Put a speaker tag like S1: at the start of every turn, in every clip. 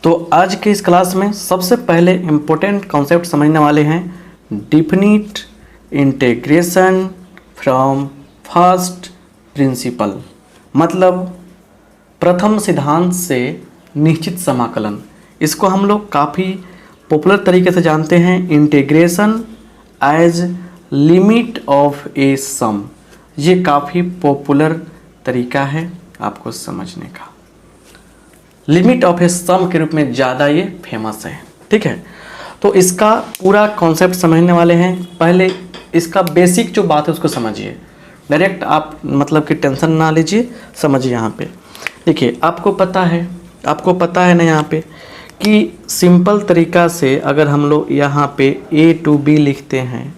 S1: तो आज के इस क्लास में सबसे पहले इम्पोर्टेंट कॉन्सेप्ट समझने वाले हैं definite integration from first principle, मतलब प्रथम सिद्धांत से निश्चित समाकलन। इसको हम लोग काफ़ी पॉपुलर तरीके से जानते हैं, integration age limit of a सम। ये काफ़ी पॉपुलर तरीका है आपको समझने का, लिमिट ऑफ ए सम के रूप में ज़्यादा ये फेमस है। ठीक है, तो इसका पूरा कॉन्सेप्ट समझने वाले हैं। पहले इसका बेसिक जो बात है उसको समझिए, डायरेक्ट आप मतलब कि टेंशन ना लीजिए, समझिए। यहाँ पे देखिए, आपको पता है ना यहाँ पे कि सिंपल तरीका से अगर हम लोग यहाँ पे a to b लिखते हैं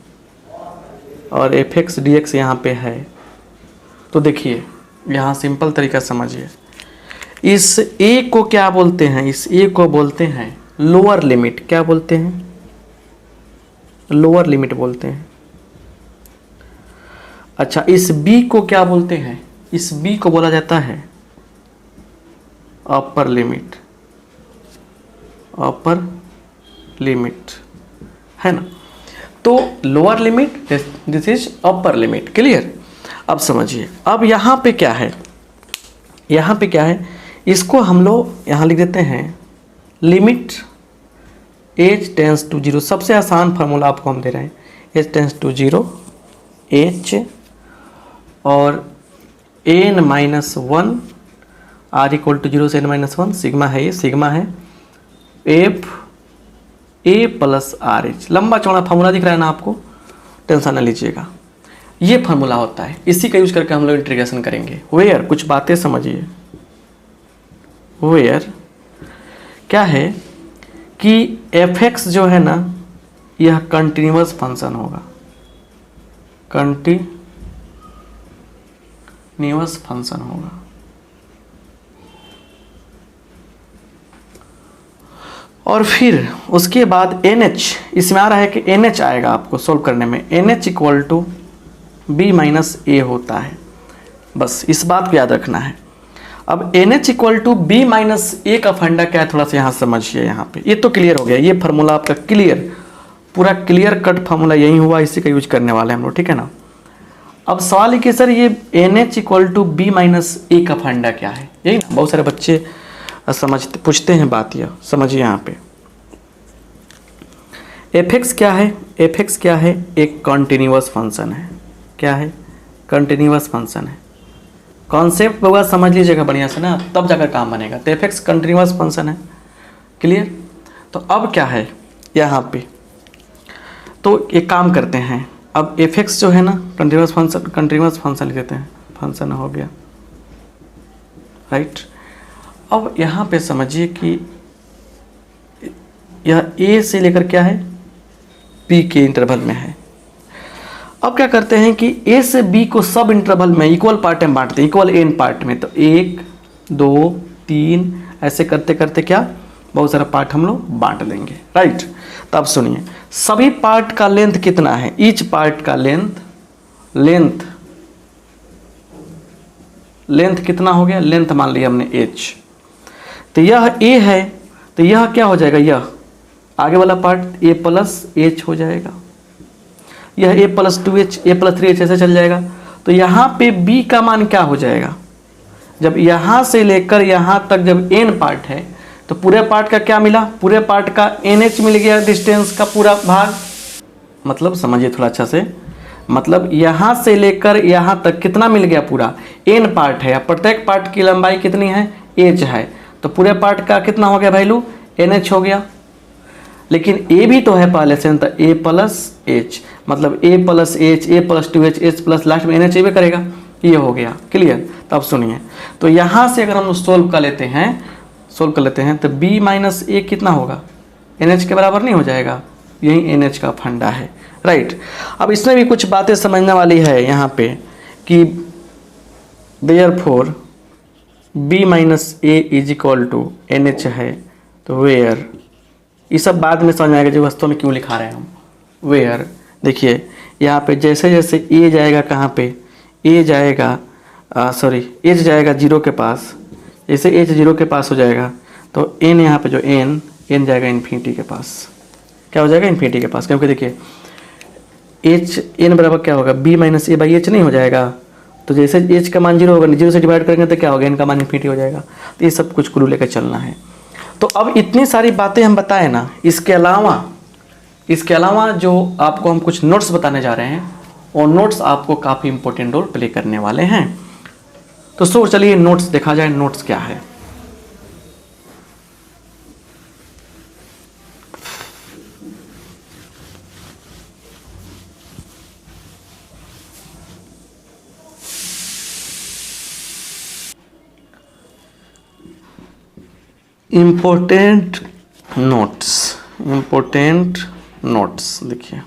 S1: और fx dx यहाँ पे है, तो देखिए यहाँ सिंपल तरीका समझिए। इस a को क्या बोलते हैं? इस a को बोलते हैं लोअर लिमिट। क्या बोलते हैं? लोअर लिमिट बोलते हैं। अच्छा, इस b को क्या बोलते हैं? इस b को बोला जाता है अपर लिमिट। अपर लिमिट है ना, तो lower limit, this is upper limit. Clear? अब समझिए, अब यहाँ पे क्या है? यहाँ पे क्या है? इसको हम लोग यहाँ लिख देते हैं लिमिट h टेंस टू 0। सबसे आसान फार्मूला आपको हम दे रहे हैं, h टेंस टू 0 h और n-1 r इक्वल टू 0 से n-1 सिग्मा है, ये सिग्मा है f a plus r H. लंबा चौड़ा फार्मूला दिख रहा है ना आपको, टेंशन ना लीजिएगा। ये फार्मूला होता है, इसी का यूज करके हम लोग इंटीग्रेशन करेंगे। वेयर, कुछ बातें समझिए। वेयर क्या है कि fx जो है ना, यह कंटिन्यूअस फंक्शन होगा, कंटिन्यूअस फंक्शन होगा। और फिर उसके बाद NH, इसमें आ रहा है कि NH आएगा आपको सोल्व करने में, NH equal to b minus a होता है। बस इस बात को याद रखना है। अब NH equal to b minus a का फंडा क्या है, थोड़ा सा यहाँ समझिए। यहाँ पे ये तो क्लियर हो गया, ये फार्मूला आपका क्लियर, पूरा क्लियर कट फार्मूला यही हुआ, इसी का यूज करने वाले हम लोग। ठीक है ना। अब सवाल है कि सर ये NH equal to b minus a का फंडा क्या है, यही ना बहुत सारे बच्चे समझते पूछते हैं बात। यह समझिए, यहाँ पे fx क्या है? fx क्या है? एक कंटिन्यूअस फंक्शन है। क्या है? कंटिन्यूअस फंक्शन है। कॉन्सेप्ट होगा, समझ लीजिएगा बढ़िया से ना, तब जाकर काम बनेगा। तो fx कंटिन्यूअस फंक्शन है। क्लियर? तो अब क्या है यहाँ पे, तो एक काम करते हैं, अब fx जो है ना कंटिन्यूअस फंक्शन लिख देते हैं, फंक्शन हो गया, राइट। अब यहाँ पे समझिए कि यह a से लेकर क्या है, b के इंटरवल में है। अब क्या करते हैं कि a से b को सब इंटरवल में इक्वल पार्ट में बांटते हैं, इक्वल n पार्ट में। तो 1 2 3 ऐसे करते करते क्या बहुत सारा पार्ट हम लोग बांट देंगे, राइट। तब सुनिए, सभी पार्ट का लेंथ कितना है? ईच पार्ट का लेंथ कितना हो गया? लेंथ मान लिया हमने h। तो यह a है, तो यह क्या हो जाएगा? यह आगे वाला पार्ट a प्लस h हो जाएगा। यह a plus 2h, a plus 3h ऐसे चल जाएगा। तो यहाँ पे b का मान क्या हो जाएगा? जब यहाँ से लेकर यहाँ तक जब n पार्ट है, तो पूरे पार्ट का क्या मिला? पूरे पार्ट का nh मिल गया, डिस्टेंस का पूरा भाग। मतलब समझिए थोड़ा अच्छा से, मतलब यहाँ से लेकर यहाँ तक कितना मिल गया? पूरा n पार्ट है, प्रत्येक पार्ट की लंबाई कितनी है? h है। तो पूरे पार्ट का कितना हो गया वैल्यू? NH हो गया। लेकिन a भी तो है पहले से, तो a प्लस h, मतलब a plus h, a plus 2h, h plus last में NH भी करेगा। ये हो गया। क्लियर? तब सुनिए, तो यहाँ से अगर हम सोल्व कर लेते हैं तो b माइनस ए कितना होगा? NH के बराबर नहीं हो जाएगा? यही NH का फंडा है, राइट। अब इसमें भी कुछ बातें समझने वाली है यहाँ पे कि therefore b minus a is equal to NH है, तो वेयर, ये सब बाद में समझ आएगा जो वास्तव में क्यों लिखा रहे हैं हम। वेयर देखिए, यहाँ पे जैसे जैसे a जाएगा, कहाँ पे a जाएगा, h जाएगा 0 के पास, जैसे h 0 के पास हो जाएगा तो एन यहाँ पे जो एन जाएगा इन्फिनिटी के पास। क्या हो जाएगा? इन्फिनिटी के पास। क्योंकि देखिए एच एन बराबर क्या होगा? B minus a by h नहीं हो जाएगा। तो जैसे एच का मान 0 होगा, 0 से डिवाइड करेंगे तो क्या होगा? एन का मान इन्फिनिटी हो जाएगा। तो ये सब कुछ क्लू लेकर चलना है। तो अब इतनी सारी बातें हम बताए ना, इसके अलावा जो आपको हम कुछ नोट्स बताने जा रहे हैं, और नोट्स आपको काफ़ी इंपॉर्टेंट रोल प्ले करने वाले हैं। तो चलिए नोट्स देखा जाए। नोट्स क्या है? इम्पोर्टेंट नोट्स देखिए,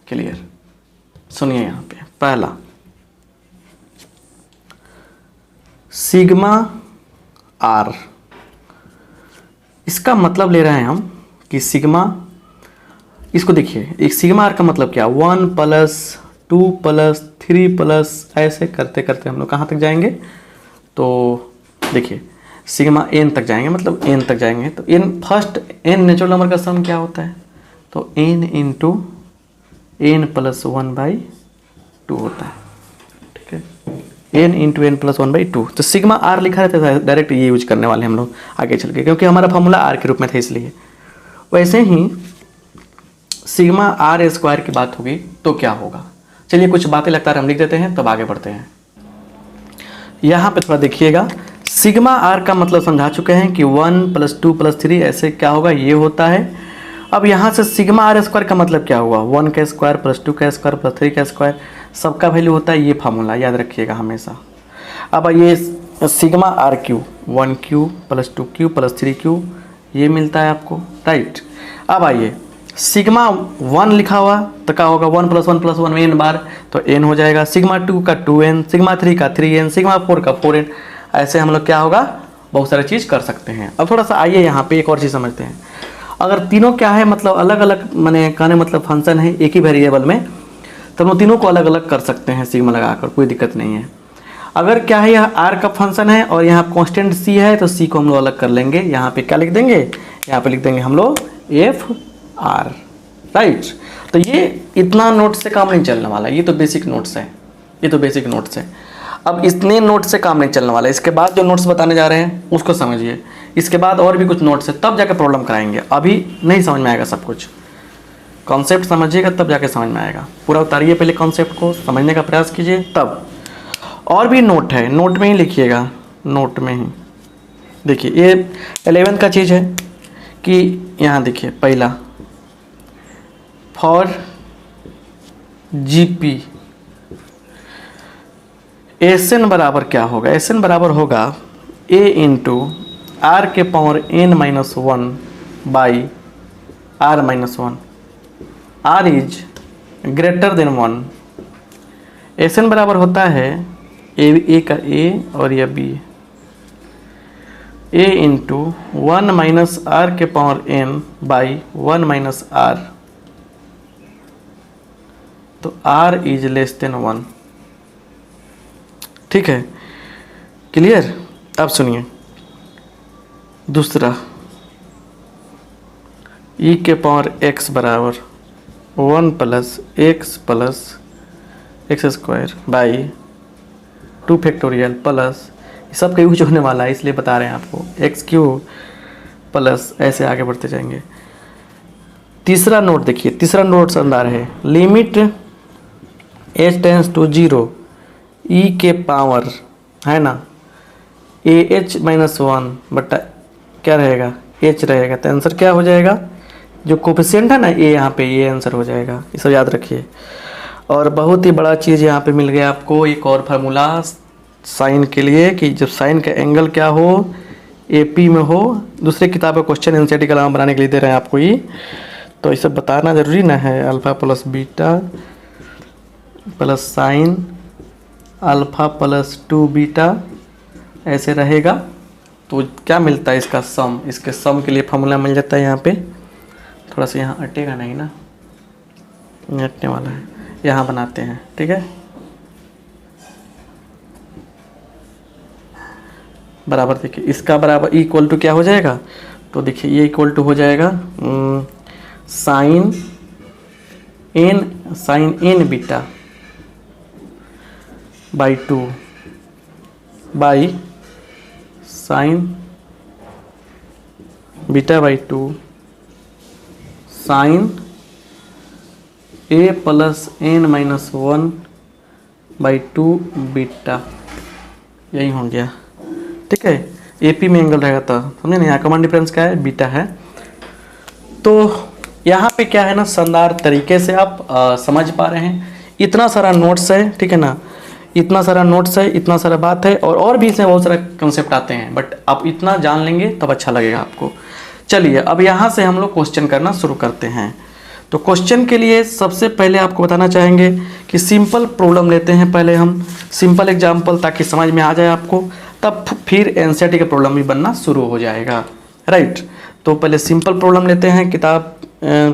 S1: क्लियर? सुनिए यहाँ पे पहला, सिग्मा आर। इसका मतलब ले रहे हैं हम कि सिग्मा, इसको देखिए, एक सिग्मा आर का मतलब क्या? 1 + 2 + 3 प्लस ऐसे करते करते हम लोग कहाँ तक जाएंगे? तो देखिए सिग्मा एन तक जाएंगे, मतलब एन तक जाएंगे। तो n first, n natural number का सम क्या होता है? तो एन इंटू एन + 1/2 होता है। ठीक है, एन इंटू एन + 1/2। तो सिग्मा आर लिखा रहता है, डायरेक्ट ये यूज करने वाले हम लोग आगे चल के, क्योंकि हमारा फॉर्मूला आर के रूप में था इसलिए। वैसे ही सिग्मा आर स्क्वायर की बात होगी तो क्या होगा? चलिए कुछ बातें लगातार हम लिख देते हैं, तब आगे बढ़ते हैं। यहाँ पे थोड़ा देखिएगा, सिग्मा आर का मतलब समझा चुके हैं कि 1 + 2 + 3 ऐसे क्या होगा? ये होता है। अब यहाँ से सिग्मा आर स्क्वायर का मतलब क्या हुआ? 1 का स्क्वायर + 2 का स्क्वायर + 3 का स्क्वायर, सबका वैल्यू होता है ये फार्मूला, याद रखिएगा हमेशा। अब ये sigma are Q, 1Q + 2Q + 3Q, ये मिलता है आपको, राइट। अब आइए, सिग्मा 1 लिखा हुआ तो क्या होगा? 1 + 1 + 1 n बार, तो n हो जाएगा। सिग्मा 2 का 2n, सिग्मा 3 का 3n, सिग्मा 4 का 4n। ऐसे हम लोग क्या होगा? बहुत सारी चीज़ कर सकते हैं। अब थोड़ा सा आइए यहाँ पे एक और चीज़ समझते हैं। अगर तीनों क्या है, मतलब अलग अलग, मैंने कहने मतलब फंक्शन है एक ही वेरिएबल में, तो हम तीनों को अलग अलग कर सकते हैं सिग्मा लगाकर, कोई दिक्कत नहीं है। अगर क्या है, यह आर का फंक्शन है और यहाँ कांस्टेंट सी है, तो सी को हम लोग अलग कर लेंगे। यहाँ पे क्या लिख देंगे? यहाँ पे लिख देंगे हम लोग एफ आर, राइट। तो ये इतना नोट से काम नहीं चलने वाला, ये तो बेसिक नोट्स है, ये तो बेसिक नोट्स है। अब इतने नोट से काम नहीं चलने वाला, इसके बाद जो नोट्स बताने जा रहे हैं उसको समझिए। इसके बाद और भी कुछ नोट्स है, तब जाकर प्रॉब्लम कराएंगे, अभी नहीं समझ में आएगा सब कुछ। कॉन्सेप्ट समझिएगा तब जाके समझ में आएगा। पूरा उतारिए पहले कॉन्सेप्ट को, समझने का प्रयास कीजिए तब। और भी नोट है, नोट में ही लिखिएगा, नोट में ही देखिए। ये 11th का चीज़ है कि यहाँ देखिए, पहला फॉर जीपी एसएन बराबर क्या होगा? एसएन बराबर होगा a इंटू आर के power n - 1 r - 1। r is greater than 1। S n बराबर होता है ए का a और यह b, a इंटू 1 - r के पावर n बाई 1 - r। तो r इज लेस देन 1। ठीक है, क्लियर? अब सुनिए दूसरा, e के पावर x बराबर 1 + x square by 2 factorial plus, सब का यूज होने वाला है इसलिए बता रहे हैं आपको, x³ प्लस, ऐसे आगे बढ़ते जाएंगे। तीसरा नोट देखिए, तीसरा नोट शानदार है। Limit h tends to 0 e के पावर है ना ah - 1 बटा क्या रहेगा? h रहेगा। तो आंसर क्या हो जाएगा? जो कोफिशिएंट है ना a, यहाँ पे ये आंसर हो जाएगा, इसे याद रखिए। और बहुत ही बड़ा चीज़ यहाँ पे मिल गया आपको, एक और फार्मूला साइन के लिए, कि जब साइन का एंगल क्या हो, AP में हो। दूसरे किताब का क्वेश्चन एनसीईआरटी का नाम बनाने के लिए दे रहे हैं आपको ये, तो ये सब बताना ज़रूरी ना है। Alpha + beta plus sine alpha + 2 beta ऐसे रहेगा। तो क्या मिलता है? इसका सम, इसके सम के लिए फार्मूला मिल जाता है यहाँ पे। थोड़ा सा यहाँ अटेगा नहीं ना, अटने वाला है, यहाँ बनाते हैं, ठीक है। बराबर, देखिए इसका बराबर इक्वल टू क्या हो जाएगा, तो देखिए ये इक्वल टू हो जाएगा sine n beta by 2 by sine beta by 2 sine a plus n minus 1 by 2 beta, यही हो गया। ठीक है, एपी में एंगल रहेगा तो समझे ना, यहाँ कॉमन डिफरेंस क्या है, बीटा है। तो यहाँ पे क्या है ना, शानदार तरीके से आप समझ पा रहे हैं। इतना सारा नोट्स है, ठीक है ना, इतना सारा नोट्स है, इतना सारा बात है, और भी इसमें बहुत सारा कंसेप्ट आते हैं, बट आप इतना जान लेंगे तब अच्छा लगेगा आपको। चलिए अब यहाँ से हम लोग क्वेश्चन करना शुरू करते हैं। तो क्वेश्चन के लिए सबसे पहले आपको बताना चाहेंगे कि सिंपल प्रॉब्लम लेते हैं पहले हम, सिंपल एग्जाम्पल, ताकि समझ में आ जाए आपको, तब फिर एनसीईआरटी का प्रॉब्लम भी बनना शुरू हो जाएगा। राइट, तो पहले सिंपल प्रॉब्लम लेते हैं, किताब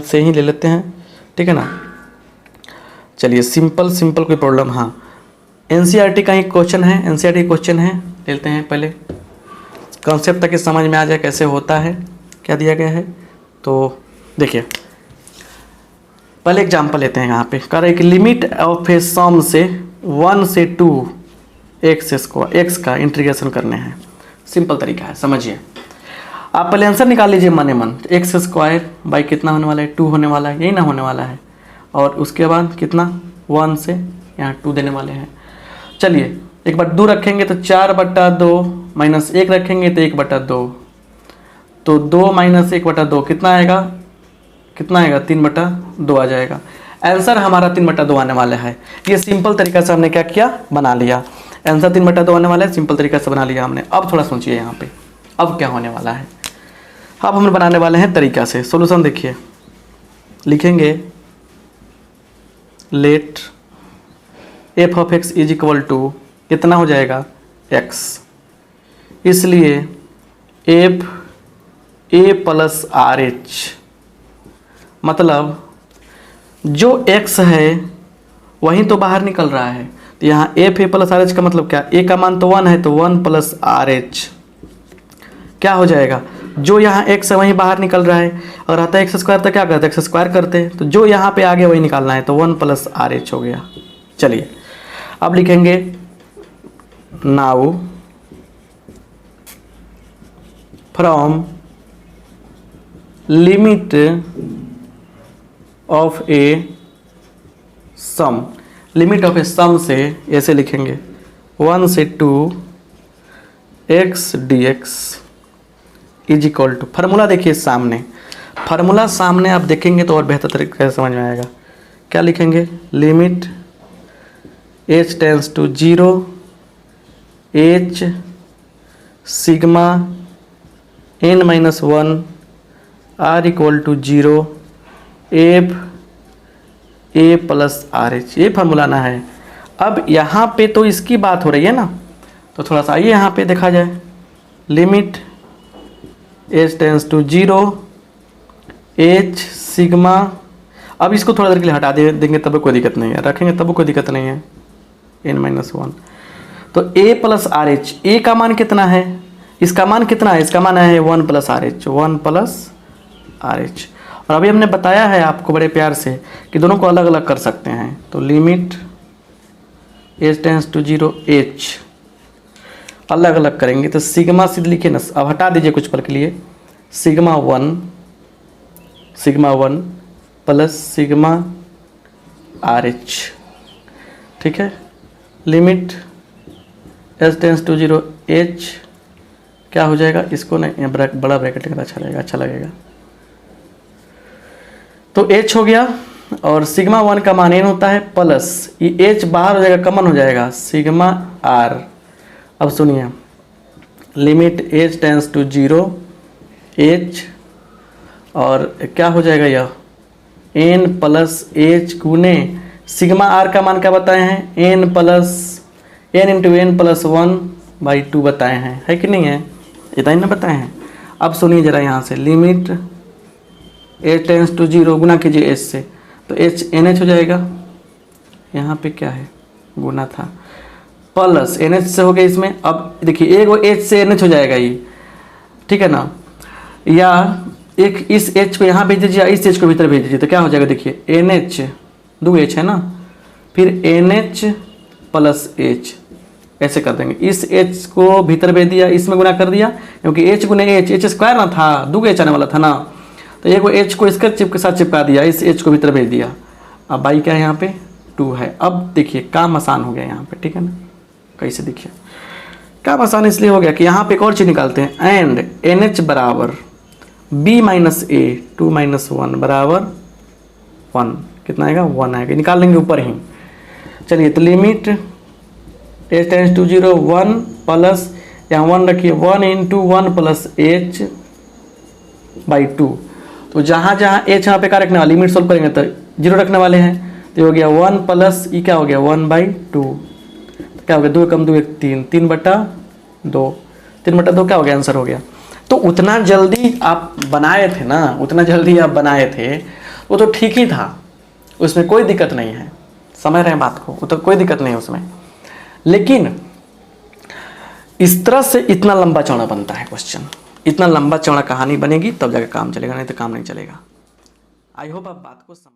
S1: से ही ले लेते हैं, ठीक है ना। चलिए सिंपल कोई प्रॉब्लम, हाँ एनसीईआरटी का ही क्वेश्चन है, एनसीईआरटी क्वेश्चन है, लेते हैं पहले, कॉन्सेप्ट ताकि समझ में आ जाए कैसे होता है, क्या दिया गया है। तो देखिए पहले एग्जाम्पल लेते हैं, यहाँ पे कह रहे हैं कि लिमिट ऑफ ए सम से 1 से 2 एक्स का इंटीग्रेशन करने हैं। सिंपल तरीका है, समझिए। आप पहले आंसर निकाल लीजिए मन मन, एक्स स्क्वायर बाई कितना होने वाला है, 2 होने वाला है, यही ना होने वाला है, और उसके बाद कितना 1 से यहाँ 2 देने वाले हैं। चलिए एक बार 2 रखेंगे तो 4/2 माइनस 1 रखेंगे तो 1/2, तो 2 माइनस 1/2 कितना आएगा, 3/2 आ जाएगा। आंसर हमारा 3/2 आने वाला है। ये सिंपल तरीका से हमने क्या किया, बना लिया। आंसर 3/2 आने वाला है, सिंपल तरीका से बना लिया हमने। अब थोड़ा सोचिए यहाँ पे अब क्या होने वाला है। अब हम बनाने वाले हैं तरीका से सॉल्यूशन। देखिए लिखेंगे let f of x is equal to कितना हो जाएगा, एक्स, इसलिए f a plus r h, मतलब जो x है वही तो बाहर निकल रहा है, तो यहाँ F a plus r H का मतलब क्या, ए का मान तो 1 है, तो 1 प्लस आर एच क्या हो जाएगा, जो यहाँ x है वहीं बाहर निकल रहा है, और आता है एक्स स्क्वायर तो क्या करते हैं, एक्स स्क्वायर करते हैं, तो जो यहाँ पे आगे वही निकालना है, तो 1 प्लस आर एच हो गया। चलिए अब लिखेंगे now from limit of a sum, limit of a sum से ऐसे लिखेंगे 1 से 2 x d x is equal to, formula देखिए सामने, फार्मूला सामने आप देखेंगे तो और बेहतर तरीके से समझ में आएगा। क्या लिखेंगे, limit h tends to 0 h sigma n minus 1 r equal to 0 f a plus r h, ये फार्मूला ना है। अब यहाँ पे तो इसकी बात हो रही है ना, तो थोड़ा सा आइए यहाँ पे देखा जाए, limit h tends to 0 h sigma, अब इसको थोड़ा देर के लिए हटा देंगे तब कोई दिक्कत नहीं है, रखेंगे तब कोई दिक्कत नहीं है, n-1, तो a प्लस आर एच, ए का मान कितना है, इसका मान कितना है, इसका मान है 1 plus r H, 1 plus r H. और अभी हमने बताया है आपको बड़े प्यार से कि दोनों को अलग अलग कर सकते हैं, तो limit h tends to 0 h अलग अलग करेंगे तो सिग्मा सीधे लिखे ना, अब हटा दीजिए कुछ पल के लिए, sigma 1 plus sigma r h, ठीक है। Limit h tends to 0 h क्या हो जाएगा, इसको ना बड़ा ब्रैकेट लिखना अच्छा लगेगा, तो h हो गया, और सिग्मा 1 का मान n होता है, प्लस ये h बाहर हो जाएगा, कॉमन हो जाएगा, सिग्मा r। अब सुनिए, limit h tends to 0 h, और क्या हो जाएगा यह n प्लस h गुने सिग्मा r का मान क्या बताए हैं, n इंटू n प्लस 1/2 बताए हैं, है कि नहीं है, इतना ही ना बताए हैं। अब सुनिए जरा यहाँ से, लिमिट h टेंस टू 0 गुना कीजिए h से, तो h NH हो जाएगा, यहाँ पे क्या है गुना था, प्लस NH से हो गया इसमें। अब देखिए एक वो H से NH हो जाएगा ये, ठीक है ना, या एक इस H को यहाँ भेज दीजिए, इस H को भीतर भेज दीजिए, तो क्या हो जाएगा देखिए NH, 2 H है ना, फिर NH प्लस H, ऐसे कर देंगे। इस H को भीतर भेज दिया, इसमें गुना कर दिया, क्योंकि H गुने H, H स्क्वायर ना था, 2 H आने वाला था ना, तो एक वो H को इसके चिप के साथ चिपका दिया, इस H को भीतर भेज दिया। अब बाई क्या है यहाँ पे 2 है। अब देखिए काम आसान हो गया यहाँ पे, ठीक है ना, कैसे देखिए काम आसान इसलिए हो गया कि यहाँ पे एक और चीज़ निकालते हैं, एंड NH बराबर B माइनस A, 2 माइनस 1 बराबर 1, कितना आएगा 1 आएगा, निकाल लेंगे ऊपर ही। चलिए तो limit H tends to 0 1 plus, यहाँ 1 रखिए, 1 इंटू 1 प्लस H बाई 2, तो जहाँ जहाँ H यहाँ पे क्या रखने वाले, लिमिट सोल्व करेंगे तो 0 रखने वाले हैं, तो हो गया 1 प्लस ई क्या हो गया 1/2, क्या हो गया 2 कम 2 1 3, 3/2, 3/2 क्या हो गया, आंसर हो गया। तो उतना जल्दी आप बनाए थे ना, उतना जल्दी आप बनाए थे वो तो ठीक ही था, उसमें कोई दिक्कत नहीं है, समझ रहे हैं बात को, वो तो कोई दिक्कत नहीं है उसमें। लेकिन इस तरह से इतना लंबा चौड़ा बनता है क्वेश्चन, इतना लंबा चौड़ा कहानी बनेगी तब जाकर काम चलेगा, नहीं तो काम नहीं चलेगा। आई होप आप बात को समझ